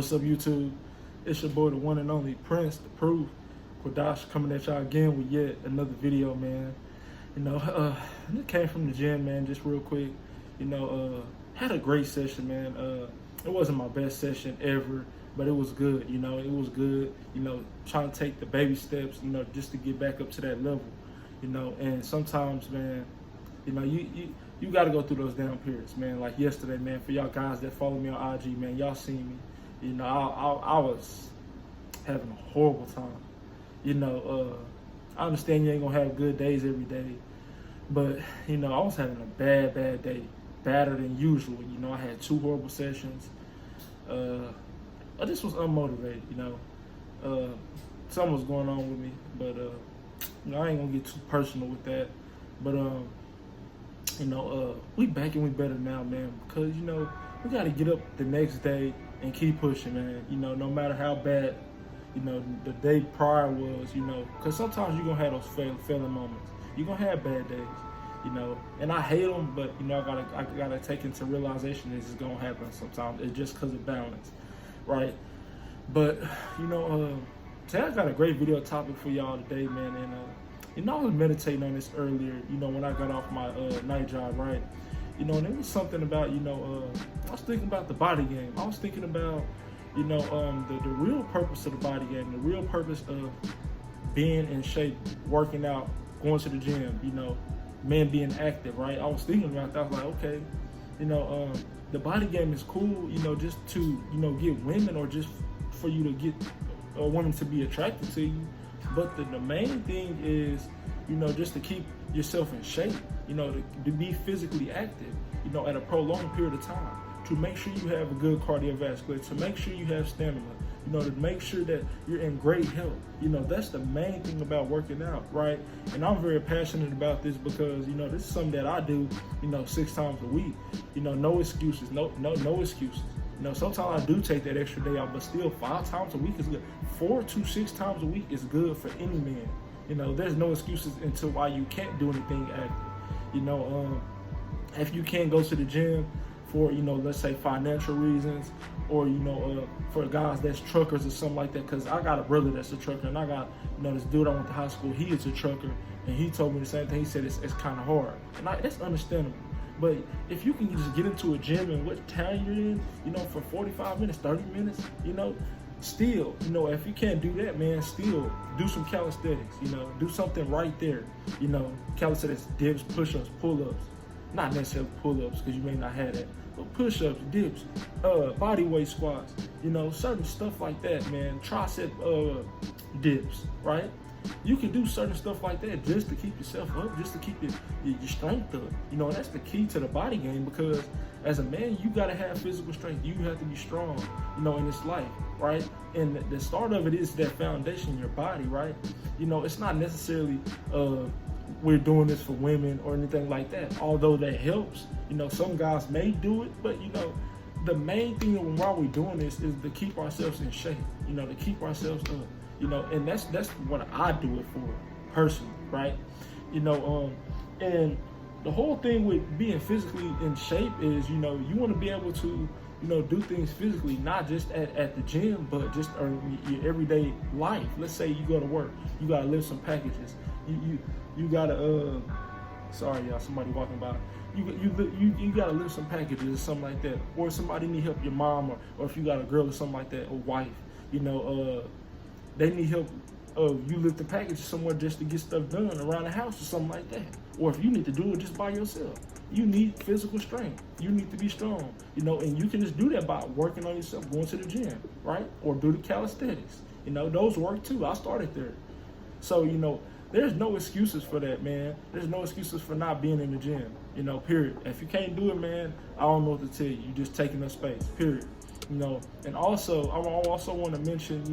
What's up, YouTube? It's your boy, the one and only Prince, the Proof. Quadash coming at y'all again with yet another video, man. I just came from the gym, man, just real quick. Had a great session, man. It wasn't my best session ever, but it was good, it was good, trying to take the baby steps, just to get back up to that level, and sometimes, man, you got to go through those down periods, man. Like yesterday, man, for y'all guys that follow me on IG, man, y'all seen me. I was having a horrible time. I understand you ain't gonna have good days every day, but I was having a bad day, badder than usual. I had 2 horrible sessions. I just was unmotivated. Something was going on with me, but I ain't gonna get too personal with that. But we back and we better now, man, because we got to get up the next day and keep pushing, man. No matter how bad the day prior was, because sometimes you're gonna have those failing moments. You're gonna have bad days, and I hate them, but I gotta take into realization this is gonna happen sometimes. It's just because of balance, right? But today I got a great video topic for y'all today, man. And I was meditating on this earlier, when I got off my night job, right? And it was something about, I was thinking about the body game. I was thinking about, the real purpose of the body game, the real purpose of being in shape, working out, going to the gym, men being active, right? I was thinking about that. I was like, okay, the body game is cool, just to, get women, or just for you to get a woman to be attracted to you. But the main thing is, just to keep yourself in shape, to be physically active, at a prolonged period of time, to make sure you have a good cardiovascular, to make sure you have stamina, to make sure that you're in great health. That's the main thing about working out, right? And I'm very passionate about this because, this is something that I do, 6 times a week. No excuses, no excuses. Sometimes I do take that extra day out, but still 5 times a week is good. 4 to 6 times a week is good for any man. There's no excuses into why you can't do anything active. If you can't go to the gym for, let's say financial reasons, or, for guys that's truckers or something like that, because I got a brother that's a trucker, and I got, this dude I went to high school, he is a trucker, and he told me the same thing. He said it's kind of hard, and that's understandable. But if you can just get into a gym in what town you're in, for 45 minutes, 30 minutes, still, if you can't do that, man, still do some calisthenics, do something right there. Calisthenics, dips, push-ups, pull-ups, not necessarily pull-ups because you may not have that, but push-ups, dips, body weight squats, certain stuff like that, man. Tricep dips, right? You can do certain stuff like that just to keep yourself up, just to keep your strength up. And that's the key to the body game, because as a man, you got to have physical strength. You have to be strong, in this life, right? And the start of it is that foundation, your body, right? It's not necessarily we're doing this for women or anything like that, although that helps. Some guys may do it, but the main thing why we're doing this is to keep ourselves in shape, to keep ourselves up. And that's what I do it for personally, right? And the whole thing with being physically in shape is, you want to be able to, do things physically, not just at the gym, but just in your everyday life. Let's say you go to work, you got to lift some packages. You got to, sorry y'all, somebody walking by. You got to lift some packages or something like that. Or somebody need help, your mom, or if you got a girl or something like that, or wife, they need help you lift the package somewhere just to get stuff done around the house or something like that. Or if you need to do it just by yourself, you need physical strength. You need to be strong, and you can just do that by working on yourself, going to the gym, right? Or do the calisthenics. Those work too. I started there. So, there's no excuses for that, man. There's no excuses for not being in the gym, period. If you can't do it, man, I don't know what to tell you. You're just taking up space, period. And also, I also want to mention,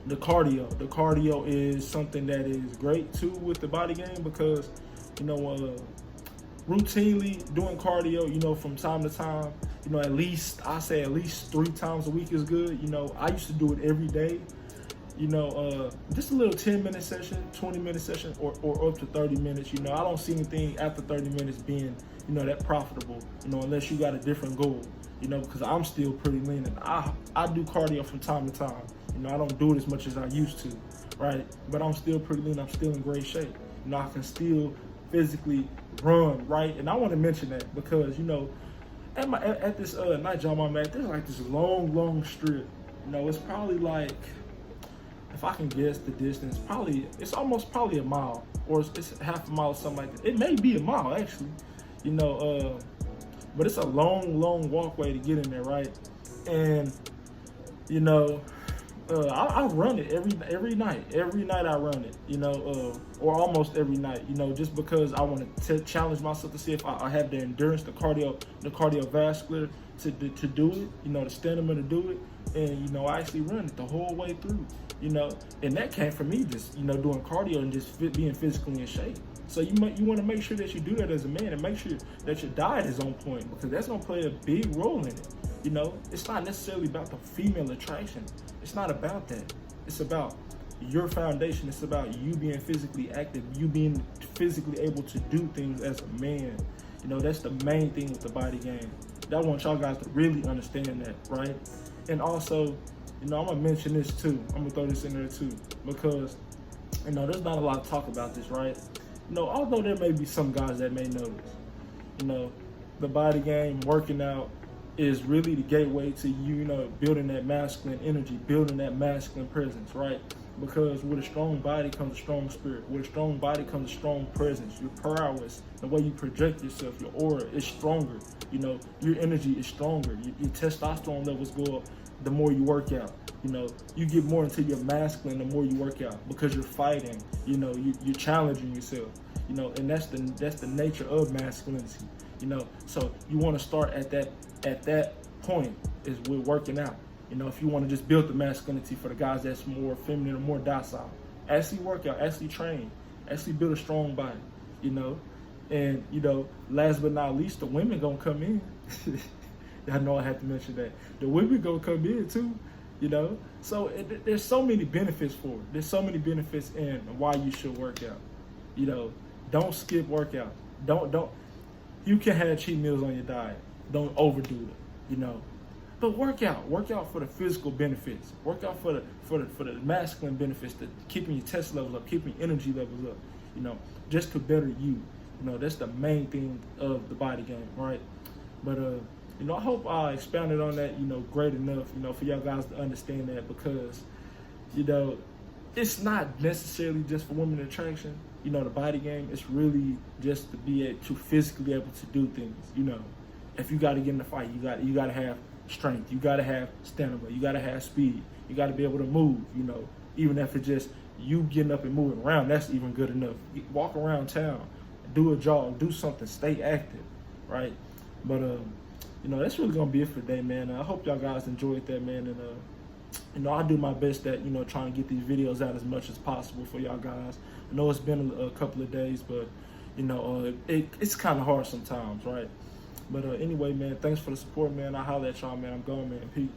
the cardio. The cardio is something that is great too with the body game, because, routinely doing cardio, from time to time, I say at least 3 times a week is good. I used to do it every day. just a little 10-minute session, 20-minute session, or up to 30 minutes. I don't see anything after 30 minutes being, that profitable, unless you got a different goal, because I'm still pretty lean, and I do cardio from time to time. I don't do it as much as I used to, right? But I'm still pretty lean. I'm still in great shape. I can still physically run, right? And I want to mention that because, at this night job I'm at, there's like this long strip. It's probably like, if I can guess the distance, it's almost probably a mile, or it's half a mile or something like that. It may be a mile actually, but it's a long walkway to get in there, right? And I run it every night. Every night I run it, or almost every night, just because I want to challenge myself to see if I have the endurance, the cardiovascular to do it, the stamina to do it. And, I actually run it the whole way through, and that came from me just, doing cardio and just being physically in shape. So you want to make sure that you do that as a man, and make sure that your diet is on point, because that's going to play a big role in it. It's not necessarily about the female attraction. It's not about that. It's about your foundation. It's about you being physically active, you being physically able to do things as a man. That's the main thing with the body game. I want y'all guys to really understand that, right? And also, I'm gonna mention this too. I'm gonna throw this in there too, because there's not a lot of talk about this, right? Although there may be some guys that may notice, the body game, working out, is really the gateway to you, building that masculine energy, building that masculine presence, right? Because with a strong body comes a strong spirit. With a strong body comes a strong presence. Your prowess, the way you project yourself, your aura is stronger. Your energy is stronger. Your testosterone levels go up the more you work out. You get more into your masculine the more you work out, because you're fighting. You're challenging yourself. And that's the nature of masculinity. So you want to start at that point is with working out. If you want to just build the masculinity for the guys that's more feminine or more docile, actually work out, actually train, actually build a strong body, and last but not least, the women gonna come in. I know I had to mention that. The women gonna come in too, so there's so many benefits for it. There's so many benefits in why you should work out. Don't skip workout. Don't. You can have cheat meals on your diet. Don't overdo it, But work out for the physical benefits. Work out for the masculine benefits, to keeping your test levels up, keeping your energy levels up, just to better you. That's the main thing of the body game, right? But I hope I expounded on that, great enough, for y'all guys to understand that, because, it's not necessarily just for women attraction. The body game, it's really just to be able to physically able to do things. If you got to get in the fight, you got to have strength, you got to have stamina, you got to have speed, you got to be able to move. Even if it's just you getting up and moving around, that's even good enough. Walk around town, do a jog, do something, stay active, right? But that's really gonna be it for today, man. I hope y'all guys enjoyed that, man, and I do my best at trying to get these videos out as much as possible for y'all guys. I know it's been a couple of days, but it's kind of hard sometimes, right? But anyway, man, thanks for the support, man. I'll holler at y'all, man. I'm going, man. Peace.